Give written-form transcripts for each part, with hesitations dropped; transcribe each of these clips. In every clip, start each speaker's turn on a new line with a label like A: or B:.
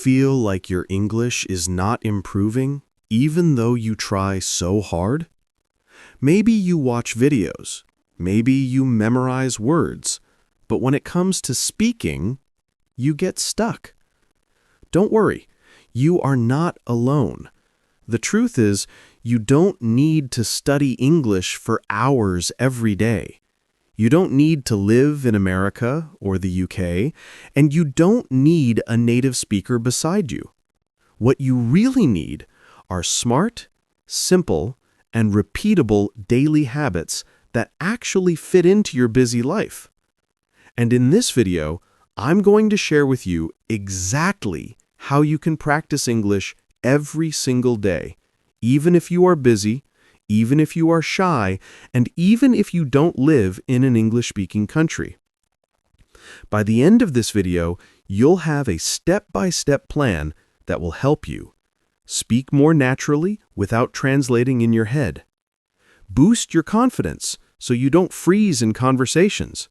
A: feel like your English is not improving, even though you try so hard? Maybe you watch videos, maybe you memorize words, but when it comes to speaking, you get stuck. Don't worry, you are not alone. The truth is, you don't need to study English for hours every day. You don't need to live in America or the UK, and you don't need a native speaker beside you. What you really need are smart, simple, and repeatable daily habits that actually fit into your busy life. And in this video, I'm going to share with you exactly how you can practice English every single day, even if you are busy, even if you are shy, and even if you don't live in an English-speaking country. By the end of this video, you'll have a step-by-step plan that will help you speak more naturally without translating in your head, boost your confidence so you don't freeze in conversations,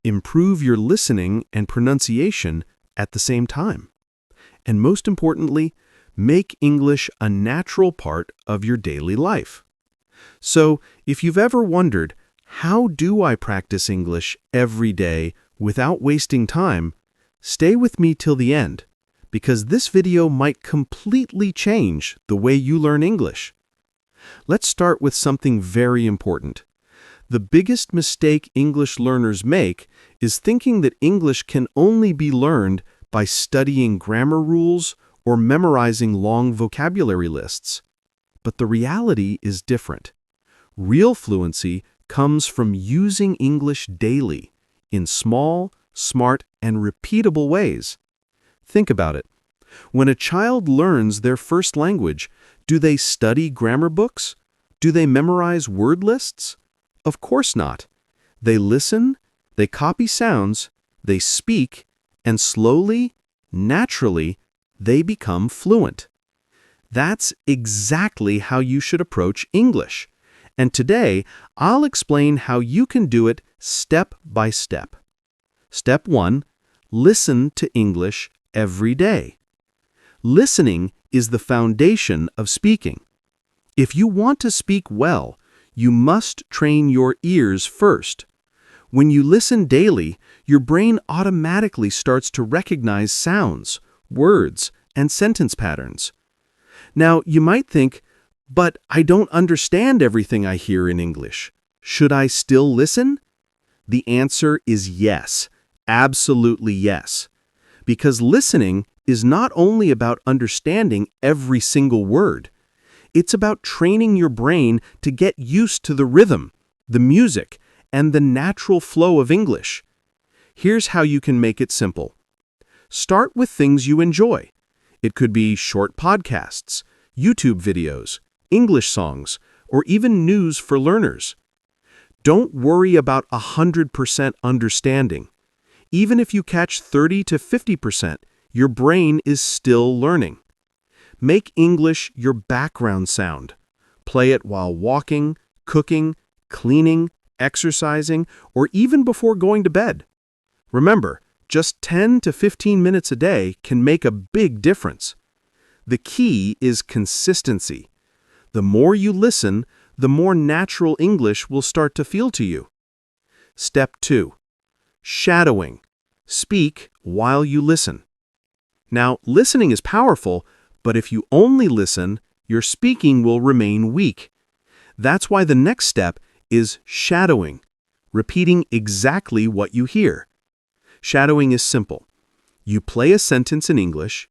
A: improve your listening and pronunciation at the same time, and most importantly, make English a natural part of your daily life. So, if you've ever wondered, how do I practice English every day without wasting time, stay with me till the end, because this video might completely change the way you learn English. Let's start with something very important. The biggest mistake English learners make is thinking that English can only be learned by studying grammar rules or memorizing long vocabulary lists. But the reality is different. Real fluency comes from using English daily, in small, smart, and repeatable ways. Think about it. When a child learns their first language, do they study grammar books? Do they memorize word lists? Of course not. They listen, they copy sounds, they speak, and slowly, naturally, they become fluent. That's exactly how you should approach English. And today, I'll explain how you can do it step by step. Step 1, listen to English every day. Listening is the foundation of speaking. If you want to speak well, you must train your ears first. When you listen daily, your brain automatically starts to recognize sounds, words, and sentence patterns. Now, you might think, but I don't understand everything I hear in English. Should I still listen? The answer is yes, absolutely yes. Because listening is not only about understanding every single word. It's about training your brain to get used to the rhythm, the music, and the natural flow of English. Here's how you can make it simple. Start with things you enjoy. It could be short podcasts, YouTube videos, English songs, or even news for learners. Don't worry about 100% understanding. Even if you catch 30 to 50%, your brain is still learning. Make English your background sound. Play it while walking, cooking, cleaning, exercising, or even before going to bed. Remember, just 10 to 15 minutes a day can make a big difference. The key is consistency. The more you listen, the more natural English will start to feel to you. Step 2. Shadowing. Speak while you listen. Now, listening is powerful, but if you only listen, your speaking will remain weak. That's why the next step is shadowing, repeating exactly what you hear. Shadowing is simple. You play a sentence in English,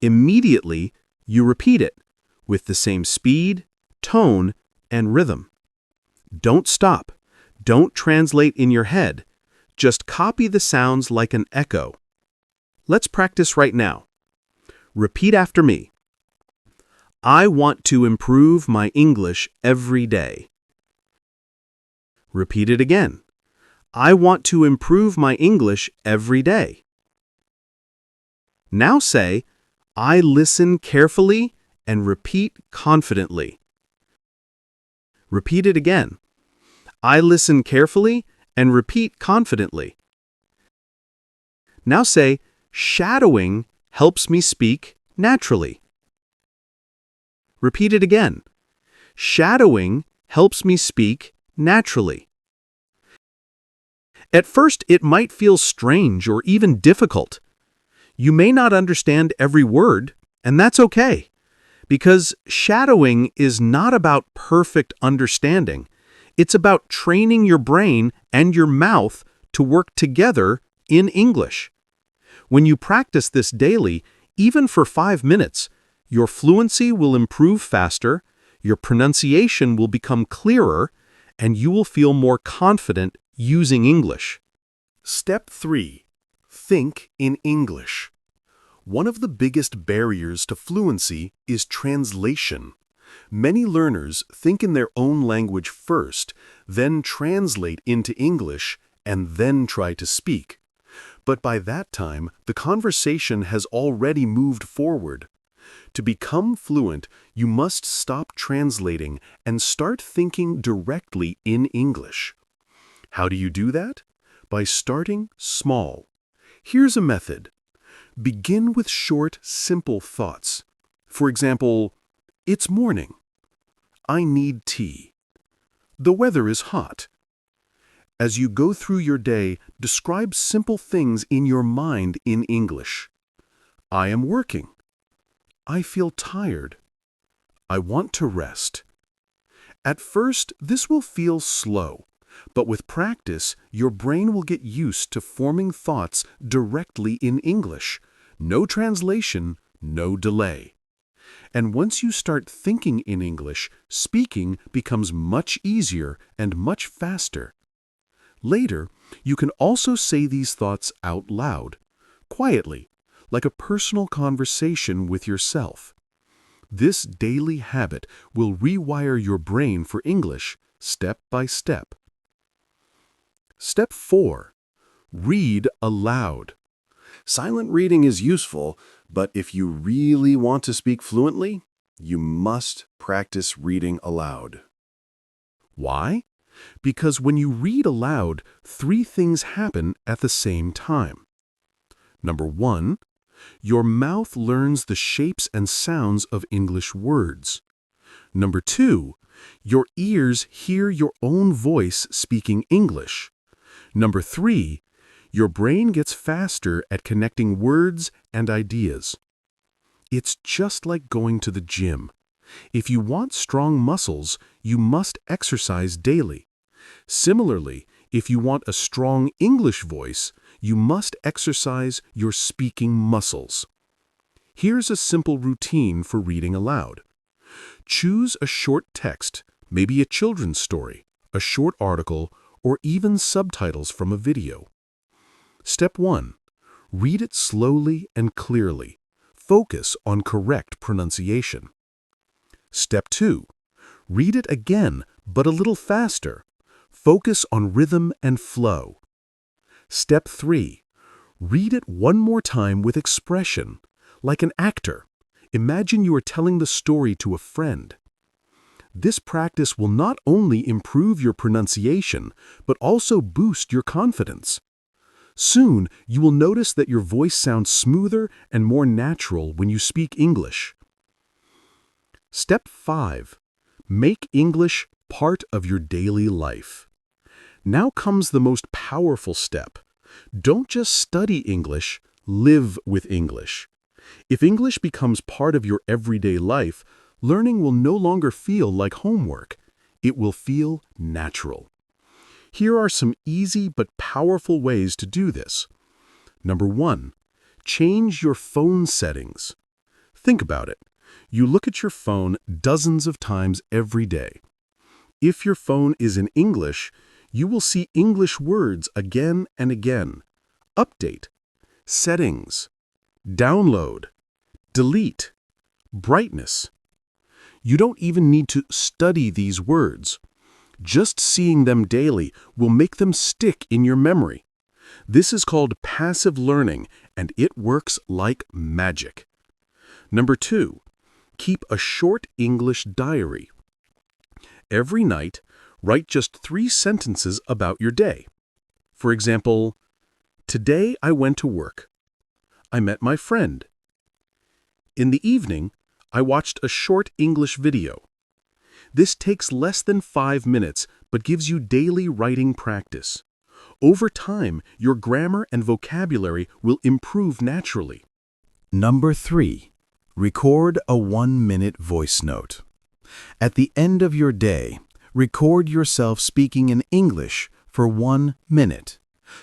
A: immediately you repeat it with the same speed, tone, and rhythm. Don't stop. Don't translate in your head. Just copy the sounds like an echo. Let's practice right now. Repeat after me. I want to improve my English every day. Repeat it again. I want to improve my English every day. Now say, I listen carefully and repeat confidently. Repeat it again. I listen carefully and repeat confidently. Now say, shadowing helps me speak naturally. Repeat it again. Shadowing helps me speak naturally. At first, it might feel strange or even difficult. You may not understand every word, and that's okay, because shadowing is not about perfect understanding. It's about training your brain and your mouth to work together in English. When you practice this daily, even for 5 minutes, your fluency will improve faster, your pronunciation will become clearer, and you will feel more confident using English.
B: Step 3. Think in English. One of the biggest barriers to fluency is translation. Many learners think in their own language first, then translate into English, and then try to speak. But by that time, the conversation has already moved forward. To become fluent, you must stop translating and start thinking directly in English. How do you do that? By starting small. Here's a method. Begin with short, simple thoughts. For example, it's morning. I need tea. The weather is hot. As you go through your day, describe simple things in your mind in English. I am working. I feel tired. I want to rest. At first, this will feel slow, but with practice, your brain will get used to forming thoughts directly in English. No translation, no delay. And once you start thinking in English, speaking becomes much easier and much faster. Later, you can also say these thoughts out loud, quietly, like a personal conversation with yourself. This daily habit will rewire your brain for English step by step. Step 4. Read aloud. Silent reading is useful, but if you really want to speak fluently, you must practice reading aloud. Why? Because when you read aloud, 3 things happen at the same time. Number 1, your mouth learns the shapes and sounds of English words. Number 2, your ears hear your own voice speaking English. Number 3, your brain gets faster at connecting words and ideas. It's just like going to the gym. If you want strong muscles, you must exercise daily. Similarly, if you want a strong English voice, you must exercise your speaking muscles. Here's a simple routine for reading aloud. Choose a short text, maybe a children's story, a short article, or even subtitles from a video. Step 1. Read it slowly and clearly. Focus on correct pronunciation. Step 2. Read it again, but a little faster. Focus on rhythm and flow. Step 3. Read it one more time with expression, like an actor. Imagine you are telling the story to a friend. This practice will not only improve your pronunciation, but also boost your confidence. Soon, you will notice that your voice sounds smoother and more natural when you speak English. Step 5. Make English part of your daily life. Now comes the most powerful step. Don't just study English, live with English. If English becomes part of your everyday life, learning will no longer feel like homework. It will feel natural. Here are some easy but powerful ways to do this. Number 1. Change your phone settings. Think about it. You look at your phone dozens of times every day. If your phone is in English, you will see English words again and again. Update, settings, download, delete, brightness. You don't even need to study these words. Just seeing them daily will make them stick in your memory. This is called passive learning, and it works like magic. Number 2, keep a short English diary. Every night, write just 3 sentences about your day. For example, today I went to work. I met my friend. In the evening, I watched a short English video. This takes less than 5 minutes but gives you daily writing practice. Over time, your grammar and vocabulary will improve naturally.
C: Number 3. Record a 1-minute voice note. At the end of your day, record yourself speaking in English for 1 minute.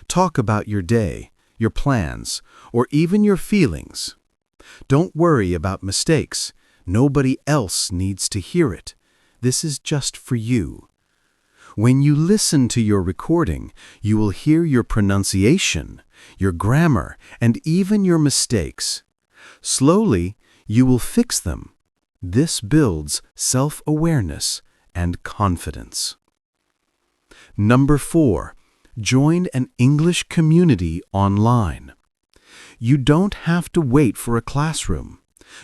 C: Talk about your day, your plans, or even your feelings. Don't worry about mistakes. Nobody else needs to hear it. This is just for you. When you listen to your recording, you will hear your pronunciation, your grammar, and even your mistakes. Slowly, you will fix them. This builds self-awareness and confidence. Number 4. Join an English community online. You don't have to wait for a classroom.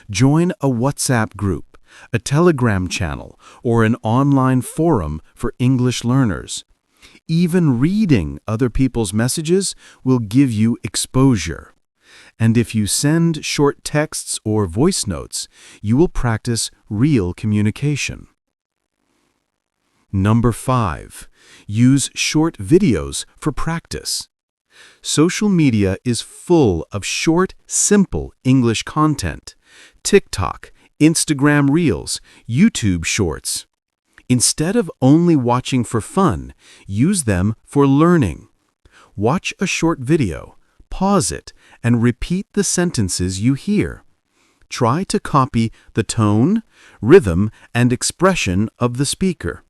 C: Join a WhatsApp group, a Telegram channel, or an online forum for English learners. Even reading other people's messages will give you exposure. And if you send short texts or voice notes, you will practice real communication. Number 5. Use short videos for practice. Social media is full of short, simple English content. TikTok, Instagram Reels, YouTube Shorts. Instead of only watching for fun, use them for learning. Watch a short video, pause it, and repeat the sentences you hear. Try to copy the tone, rhythm, and expression of the speaker.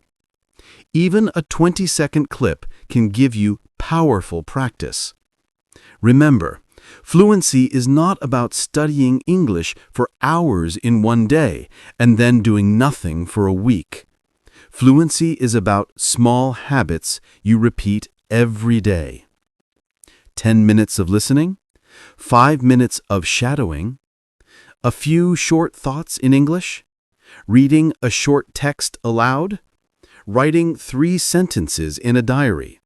C: Even a 20-second clip can give you powerful practice. Remember, fluency is not about studying English for hours in one day and then doing nothing for a week. Fluency is about small habits you repeat every day. 10 minutes of listening, 5 minutes of shadowing, a few short thoughts in English, reading a short text aloud, writing 3 sentences in a diary.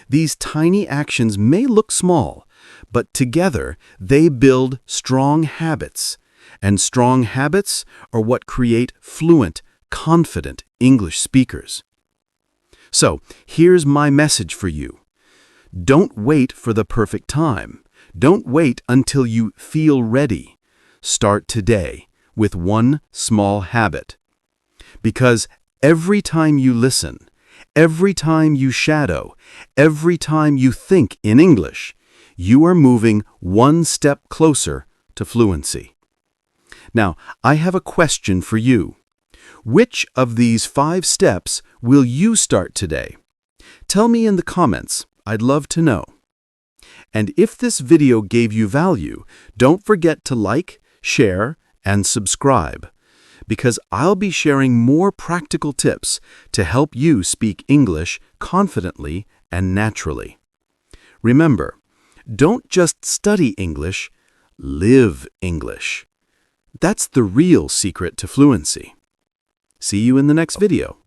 C: These tiny actions may look small, but together they build strong habits, and strong habits are what create fluent, confident English speakers. So, here's my message for you. Don't wait for the perfect time. Don't wait until you feel ready. Start today with one small habit. Because every time you listen, every time you shadow, every time you think in English, you are moving one step closer to fluency. Now, I have a question for you. Which of these 5 steps will you start today? Tell me in the comments. I'd love to know. And if this video gave you value, don't forget to like, share, and subscribe, because I'll be sharing more practical tips to help you speak English confidently and naturally. Remember, don't just study English, live English. That's the real secret to fluency. See you in the next video.